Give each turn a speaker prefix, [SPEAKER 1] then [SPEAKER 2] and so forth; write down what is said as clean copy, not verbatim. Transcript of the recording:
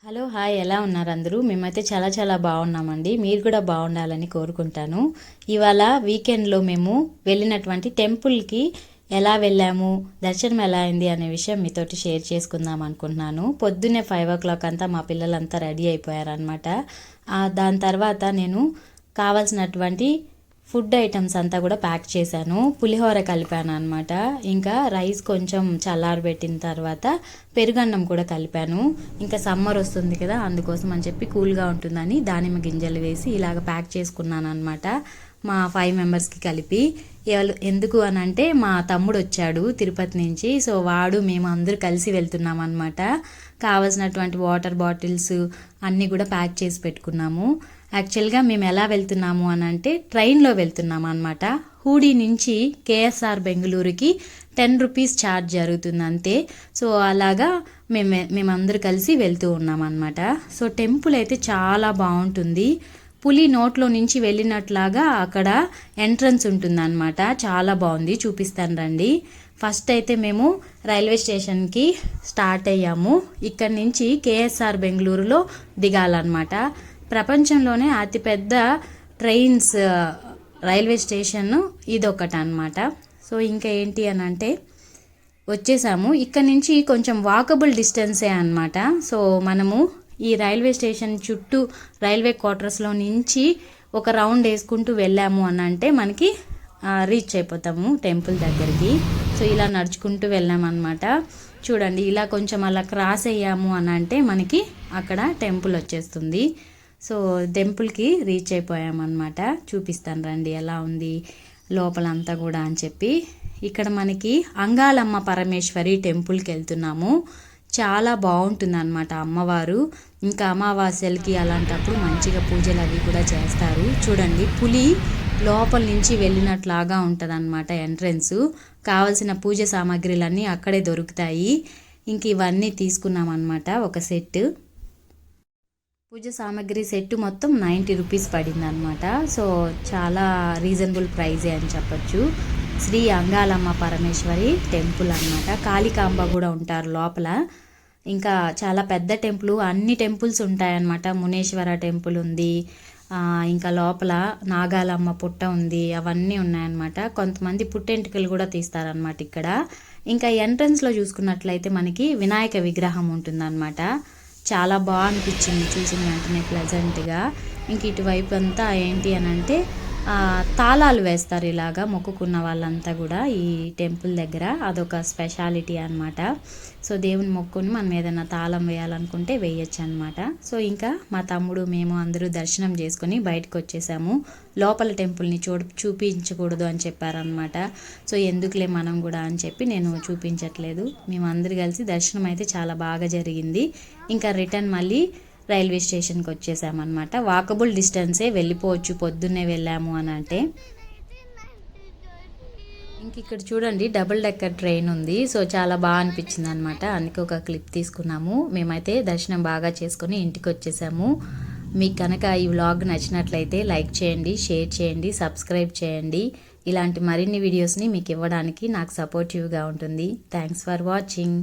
[SPEAKER 1] Hello hi, ఎలా ఉన్నారు అందరూ? మేమైతే చాలా చాలా బాగున్నామండి. మీరు కూడా బాగుండాలని కోరుకుంటాను. ఇవాళ వీకెండ్లో మేము వెళ్ళినటువంటి టెంపుల్కి ఎలా వెళ్ళాము, దర్శనం ఎలా అయింది అనే విషయం మీతోటి షేర్ చేసుకుందాం అనుకుంటున్నాను. పొద్దున్నే 5 o'clock అంతా మా పిల్లలంతా రెడీ అయిపోయారనమాట. దాని తర్వాత నేను కావాల్సినటువంటి ఫుడ్ ఐటమ్స్ అంతా కూడా ప్యాక్ చేశాను. పులిహోర కలిపాను అనమాట. ఇంకా రైస్ కొంచెం చల్లారబెట్టిన తర్వాత పెరుగన్నం కూడా కలిపాను. ఇంకా సమ్మర్ వస్తుంది కదా, అందుకోసం అని చెప్పి కూల్గా ఉంటుందని దానిమ్మ గింజలు వేసి ఇలాగ ప్యాక్ చేసుకున్నాను అనమాట. మా 5 మెంబర్స్కి కలిపి. ఎందుకు అని అంటే మా తమ్ముడు వచ్చాడు తిరుపతి నుంచి. సో వాడు మేము అందరూ కలిసి వెళ్తున్నాం అనమాట. కావాల్సినటువంటి వాటర్ బాటిల్స్ అన్నీ కూడా ప్యాక్ చేసి పెట్టుకున్నాము. యాక్చువల్గా మేము ఎలా వెళ్తున్నాము అని అంటే ట్రైన్లో వెళ్తున్నాము అనమాట. హూడీ నుంచి కేఎస్ఆర్ బెంగళూరుకి 10 రూపీస్ ఛార్జ్ జరుగుతుంది అంతే. సో అలాగా మేమందరూ కలిసి వెళ్తూ ఉన్నాం అనమాట. సో టెంపుల్ అయితే చాలా బాగుంటుంది. పులి నోట్లో నుంచి వెళ్ళినట్లాగా అక్కడ ఎంట్రన్స్ ఉంటుంది అనమాట. చాలా బాగుంది, చూపిస్తాను రండి. ఫస్ట్ అయితే మేము రైల్వే స్టేషన్కి స్టార్ట్ అయ్యాము. ఇక్కడి నుంచి కేఎస్ఆర్ బెంగళూరులో దిగాలన్నమాట. ప్రపంచంలోనే అతిపెద్ద ట్రైన్స్ రైల్వే స్టేషన్ ఇదొకటి అనమాట. సో ఇంకా ఏంటి అని అంటే వచ్చేసాము. ఇక్కడ నుంచి కొంచెం వాకబుల్ డిస్టెన్సే అనమాట. సో మనము ఈ రైల్వే స్టేషన్ చుట్టూ రైల్వే క్వార్టర్స్లో నుంచి ఒక రౌండ్ వేసుకుంటూ వెళ్ళాము అని అంటే మనకి రీచ్ అయిపోతాము టెంపుల్ దగ్గరికి. సో ఇలా నడుచుకుంటూ వెళ్ళామన్నమాట. చూడండి, ఇలా కొంచెం అలా క్రాస్ అయ్యాము అని అంటే మనకి అక్కడ టెంపుల్ వచ్చేస్తుంది. సో టెంపుల్కి రీచ్ అయిపోయామన్నమాట. చూపిస్తాను రండి ఎలా ఉంది లోపలంతా కూడా అని చెప్పి. ఇక్కడ మనకి అంగాలమ్మ పరమేశ్వరి టెంపుల్కి వెళ్తున్నాము. చాలా బాగుంటుంది అనమాట అమ్మవారు. ఇంకా అమావాస్యలకి అలాంటప్పుడు మంచిగా పూజలు అవి కూడా చేస్తారు. చూడండి, పులి లోపల నుంచి వెళ్ళినట్లాగా ఉంటుంది అనమాట ఎంట్రన్స్. కావలసిన పూజ సామాగ్రిలన్నీ అక్కడే దొరుకుతాయి. ఇంక ఇవన్నీ తీసుకున్నాం అనమాట. ఒక సెట్ పూజ సామాగ్రి సెట్ మొత్తం 90 రూపీస్ పడింది అనమాట. సో చాలా రీజనబుల్ ప్రైజే అని చెప్పచ్చు. శ్రీ అంగాలమ్మ పరమేశ్వరి టెంపుల్ అనమాట. కాళికాంబ కూడా ఉంటారు లోపల. ఇంకా చాలా పెద్ద టెంపుల్, అన్ని టెంపుల్స్ ఉంటాయన్నమాట. మునేశ్వర టెంపుల్ ఉంది, ఇంకా లోపల నాగాలమ్మ పుట్ట ఉంది, అవన్నీ ఉన్నాయన్నమాట. కొంతమంది పుట్టెంటుకలు కూడా తీస్తారనమాట ఇక్కడ. ఇంకా ఎంట్రన్స్లో చూసుకున్నట్లయితే మనకి వినాయక విగ్రహం ఉంటుందన్నమాట. చాలా బాగా అనిపించింది చూసిన వెంటనే ప్లెజెంట్గా. ఇంక ఇటువైపు అంతా ఏంటి అని అంటే తాళాలు వేస్తారు ఇలాగా మొక్కుకున్న వాళ్ళంతా కూడా ఈ టెంపుల్ దగ్గర. అదొక స్పెషాలిటీ అనమాట. సో దేవుని మొక్కుని మనం ఏదైనా తాళం వేయాలనుకుంటే వేయచ్చు అనమాట. సో ఇంకా మా తమ్ముడు మేము అందరూ దర్శనం చేసుకొని బయటకు వచ్చేసాము. లోపల టెంపుల్ని చూపించకూడదు అని చెప్పారనమాట. సో ఎందుకులే మనం కూడా అని చెప్పి నేను చూపించట్లేదు. మేమందరూ కలిసి దర్శనం అయితే చాలా బాగా జరిగింది. ఇంకా రిటర్న్ మళ్ళీ రైల్వే స్టేషన్కి వచ్చేసామన్నమాట. వాకబుల్ డిస్టెన్సే, వెళ్ళిపోవచ్చు పొద్దున్నే వెళ్ళాము అని అంటే. ఇంక ఇక్కడ చూడండి, డబుల్ డెక్కర్ ట్రైన్ ఉంది. సో చాలా బాగా అనిపించింది అనమాట. అందుకే ఒక క్లిప్ తీసుకున్నాము. మేమైతే దర్శనం బాగా చేసుకొని ఇంటికి వచ్చేసాము. మీకు కనుక ఈ వ్లాగ్ నచ్చినట్లయితే లైక్ చేయండి, షేర్ చేయండి, సబ్స్క్రైబ్ చేయండి. ఇలాంటి మరిన్ని వీడియోస్ని మీకు ఇవ్వడానికి నాకు సపోర్టివ్గా ఉంటుంది. Thanks for watching.